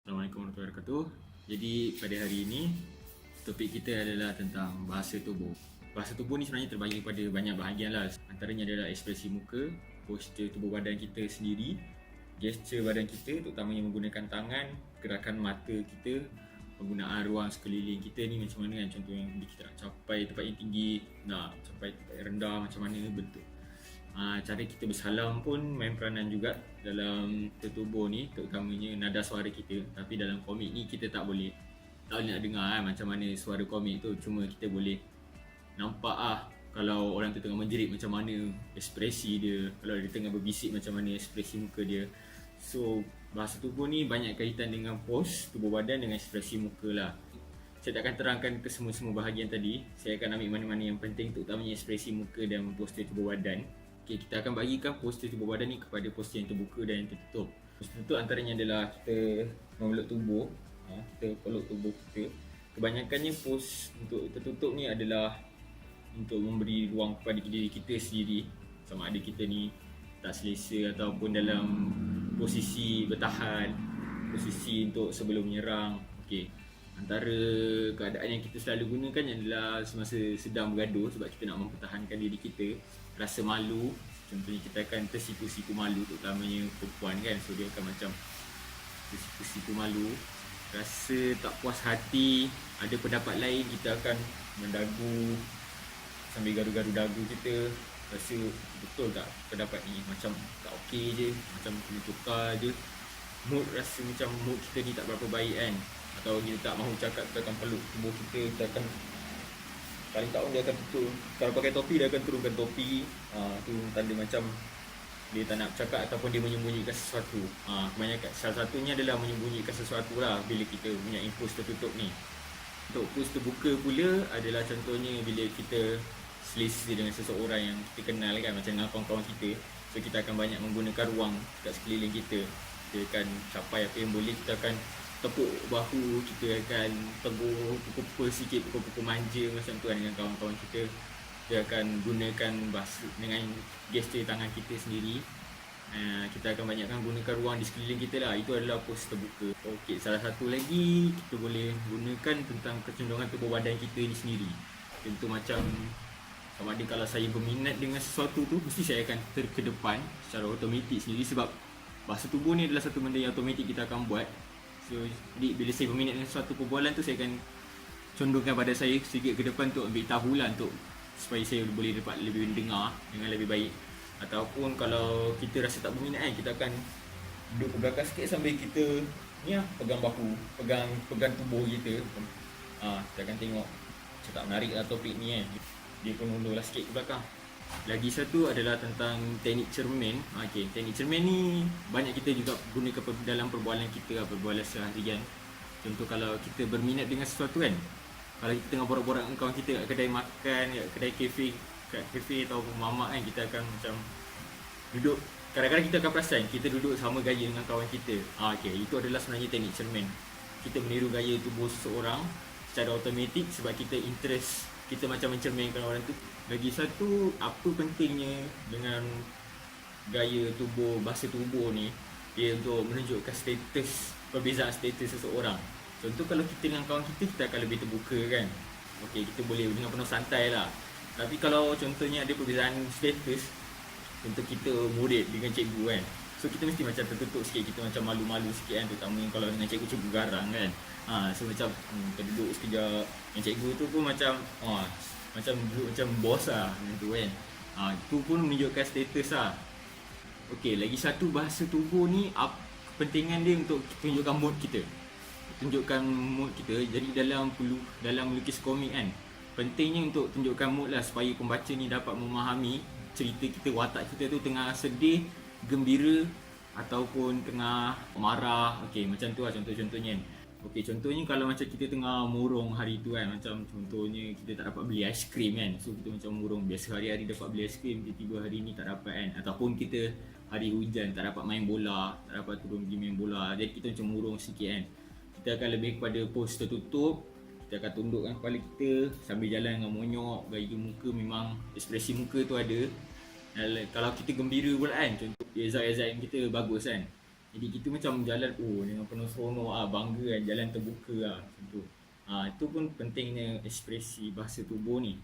Assalamualaikum warahmatullahi wabarakatuh. Jadi pada hari ini topik kita adalah tentang bahasa tubuh. Bahasa tubuh ni sebenarnya terbagi kepada banyak bahagian lah. Antaranya adalah ekspresi muka, postur tubuh badan kita sendiri, gesture badan kita terutamanya menggunakan tangan, gerakan mata kita, penggunaan ruang sekeliling kita ni macam mana kan. Contohnya kita nak capai tempat yang tinggi, nak capai tempat yang rendah, macam mana bentuk cara kita bersalam pun main peranan juga dalam tubuh ni, terutamanya nada suara kita. Tapi dalam komik ni kita tak boleh nak dengar macam mana suara komik tu, cuma kita boleh nampak kalau orang tu tengah menjerit macam mana ekspresi dia, kalau dia tengah berbisik macam mana ekspresi muka dia. So bahasa tubuh ni banyak kaitan dengan pos tubuh badan dengan ekspresi muka lah. Saya tak akan terangkan ke semua bahagian tadi. Saya akan ambil mana-mana yang penting, terutamanya ekspresi muka dan postur tubuh badan. Okay, kita akan bagikan postur tubuh badan ni kepada postur yang terbuka dan yang tertutup. Postur tertutup antaranya adalah kita memeluk tubuh, kita peluk tubuh kita. Kebanyakannya pos untuk tertutup ni adalah untuk memberi ruang kepada diri kita sendiri, sama ada kita ni tak selesa ataupun dalam posisi bertahan, posisi untuk sebelum menyerang. Okay. Antara keadaan yang kita selalu gunakan adalah semasa sedang bergaduh, sebab kita nak mempertahankan diri kita. Rasa malu, contohnya kita akan tersipu-sipu malu, terutamanya perempuan kan, so dia akan macam tersipu-sipu malu. Rasa tak puas hati, ada pendapat lain, kita akan mendagu sambil garu-garu dagu kita. Rasa betul tak pendapat ni, macam tak okey je, macam kena tukar je. Mood, rasa macam mood kita ni tak berapa baik kan, atau kita tak mahu cakap, kita akan peluk tubuh kita akan paling tak dia akan tutup. Kalau pakai topi dia akan turunkan topi. Tu tanda macam dia tak nak cakap ataupun dia menyembunyikan sesuatu. Kebanyakan salah satunya adalah menyembunyikan sesuatu lah bila kita punya pos tertutup ni. Untuk pos terbuka pula adalah contohnya bila kita selesa dengan seseorang yang kita kenal kan, macam dengan kawan-kawan kita. So kita akan banyak menggunakan ruang kat sekeliling kita. Kita akan capai apa yang boleh, kita akan tepuk bahu, kita akan tegur, pukul-pukul sikit, pukul-pukul manja macam tu kan dengan kawan-kawan kita. Kita akan gunakan bahasa dengan gesture tangan kita sendiri. Kita akan banyakkan gunakan ruang di sekeliling kita lah. Itu adalah pos terbuka. Okey, salah satu lagi kita boleh gunakan tentang kecenderungan tubuh badan kita ni sendiri. Contoh macam sama ada kalau saya berminat dengan sesuatu tu, mesti saya akan ke depan secara automatik sendiri, sebab bahasa tubuh ni adalah satu benda yang automatik kita akan buat. So, jadi bila saya berminat dengan suatu perbualan tu, saya akan condongkan pada saya sedikit ke depan untuk ambil tahu lah, untuk supaya saya boleh dapat lebih dengar dengan lebih baik. Ataupun kalau kita rasa tak berminat kan, kita akan duduk ke belakang sikit sambil kita ni pegang bahu, pegang tubuh kita. Kita akan tengok macam tak menarik lah topik ni kan. Dia pun undurlah sikit ke belakang. Lagi satu adalah tentang teknik cermin. Okay, teknik cermin ni banyak kita juga gunakan dalam perbualan kita, perbualan seharian. Contoh kalau kita berminat dengan sesuatu kan, kalau kita tengah borak-borak dengan kawan kita kat kedai makan, kat kedai kafe atau mamak kan, kita akan macam duduk. Kadang-kadang kita akan perasan kita duduk sama gaya dengan kawan kita. Okay, itu adalah sebenarnya teknik cermin. Kita meniru gaya tubuh seseorang secara automatik sebab kita interest, kita macam mencerminkan orang tu. Lagi satu, apa pentingnya dengan gaya tubuh, bahasa tubuh ni, dia untuk menunjukkan status, perbezaan status seseorang. Contoh kalau kita dengan kawan kita, kita akan lebih terbuka kan. Okey, kita boleh dengan penuh santai lah. Tapi kalau contohnya ada perbezaan status, contoh kita murid dengan cikgu kan, so kita mesti macam tertutup sikit, kita macam malu-malu sikit kan, terutamanya kalau dengan cikgu-cikgu garang kan. So macam kita duduk sekejap, yang cikgu tu pun macam macam duduk macam bos lah macam tu kan. Itu pun menunjukkan status lah. Okey, lagi satu bahasa tubuh ni, kepentingan dia untuk tunjukkan mood kita. Tunjukkan mood kita. Jadi dalam melukis komik kan, pentingnya untuk tunjukkan mood lah, supaya pembaca ni dapat memahami cerita kita, watak kita tu tengah sedih, gembira ataupun tengah marah. Okey, macam tu lah contoh-contohnya kan. Okey, contohnya kalau macam kita tengah murung hari tu kan, macam contohnya kita tak dapat beli aiskrim kan, so kita macam murung. Biasa hari-hari dapat beli aiskrim, tiba-tiba hari ni tak dapat kan. Ataupun kita hari hujan tak dapat main bola, tak dapat turun pergi main bola, jadi kita macam murung sikit kan. Kita akan lebih kepada pos tertutup. Kita akan tundukkan kepala kita sambil jalan dengan monyok. Gaya muka memang, ekspresi muka tu ada. Kalau kita gembira pula kan, contoh Ezak kita bagus kan, Jadi kita macam jalan dengan penuh seronok bangga kan, jalan terbuka macam tu. Itu pun pentingnya ekspresi bahasa tubuh ni.